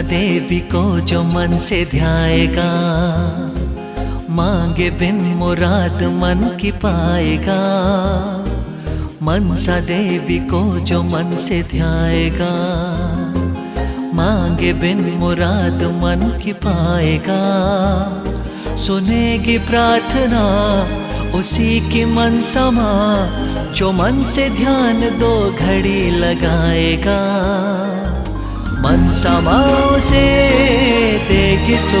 देवी को जो मन से ध्याएगा, मांगे बिन मुराद मन की पाएगा। मनसा देवी को जो मन से ध्याएगा, मांगे बिन मुराद मन की पाएगा। सुनेगी प्रार्थना उसी की मनसा माँ, जो मन से ध्यान 2 घड़ी लगाएगा। मनसा माँ उसे देगी